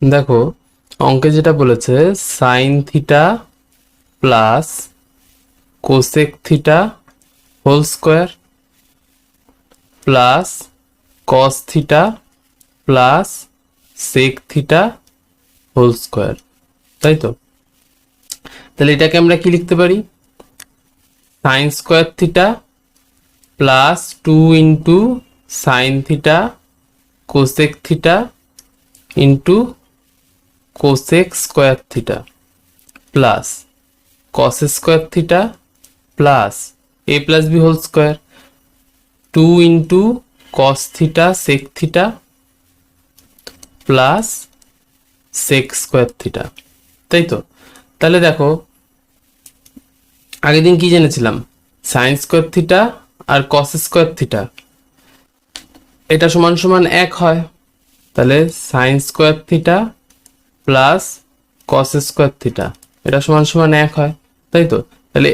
দেখো অঙ্কে যেটা বলেছে sine theta plus cosec theta whole square plus cos theta plus sec theta whole square, তাই তো? তাহলে এটাকে আমরা কি লিখতে পারি? Sine square theta plus 2 into sine theta cosec theta into cosec square theta plus cos square theta plus a plus b whole square 2 into cos theta sec theta plus sec square theta, তাই তো? তাহলে দেখো আগের দিন কি জেনেছিলাম? Sign square theta আর কস square theta এটা সমান সমান 1 হয়। তাহলে sign square theta plus cos square theta এটা সমান সমান 1 হয়, তাই তো? তাহলে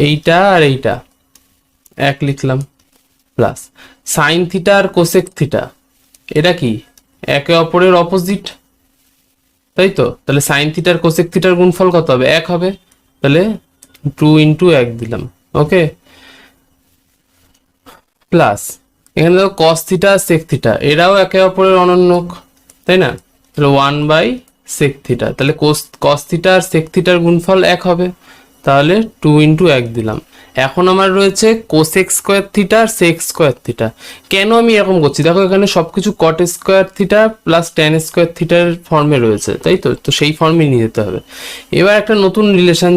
এইটা আর এইটা 1 লিখলাম প্লাস সাইন থিটা আর কোসেক থিটা এটা কি একে অপরের অপোজিট, তাই তো? তাহলে সাইন থিটার কোসেক থিটার গুণফল কত হবে? 1 হবে। তাহলে 2 ইন্টু 1 দিলাম, ওকে। প্লাস এখানে দেখো কস থিটা আর সেক থিটা এরাও একে অপরের অনন্যক, তাই না? তাহলে 1 বাই সেক থিটা, তাহলে কস থিটা আর সেক থিটার গুণফল 1 হবে। তাহলে 2 ইন্টু 1 দিলাম। এখন আমার রয়েছে কোসেক স্কোয়ার থিটা আর সেক স্কোয়ার থিটা। কেন আমি এরকম করছি? দেখো এখানে সবকিছু কট square theta plus tan square থিটার ফর্মে রয়েছে, তাই তো? তো সেই ফর্মে নিয়ে যেতে হবে। এবার একটা নতুন রিলেশন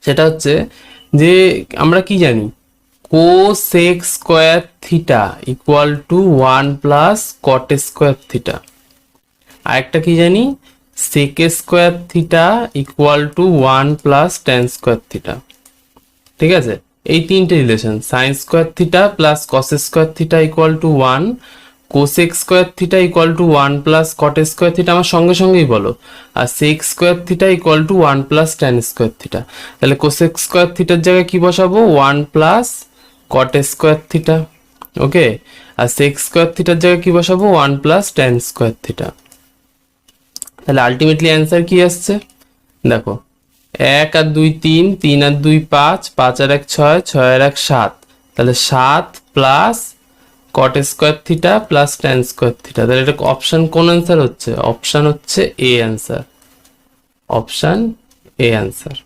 সেটা হচ্ছে যে আমরা কি জানি, cosec square theta equal to 1 plus cot square theta. আরেকটা কি জানি, sec square theta equal to 1 plus tan square theta. ঠিক আছে, এই তিনটে relation sine square theta plus cos square theta equal to 1, cosec square theta equal to 1 plus cot square theta আমার সঙ্গে সঙ্গেই বলো, আর sec square theta equal to 1 plus tan square theta. তাহলে কোসেক স্কোয়ার থিটার জায়গায় কি বসাবো? 1 প্লাস কট স্কোয়ার থিটা, ওকে। আর সেক স্কোয়ার থিটার জায়গায় কি বসাবো? 1 প্লাস ট্যান স্কোয়ার থিটা। তাহলে আলটিমেটলি অ্যান্সার কি আসছে দেখো, 1 আর 2 3, 3 আর 2 5, 5 আর 1 6, 6 আর 1 7। তাহলে 7 plus cot square theta plus tan square theta. তাহলে এটা অপশন কোন অ্যান্সার হচ্ছে? অপশন হচ্ছে A answer, option A answer.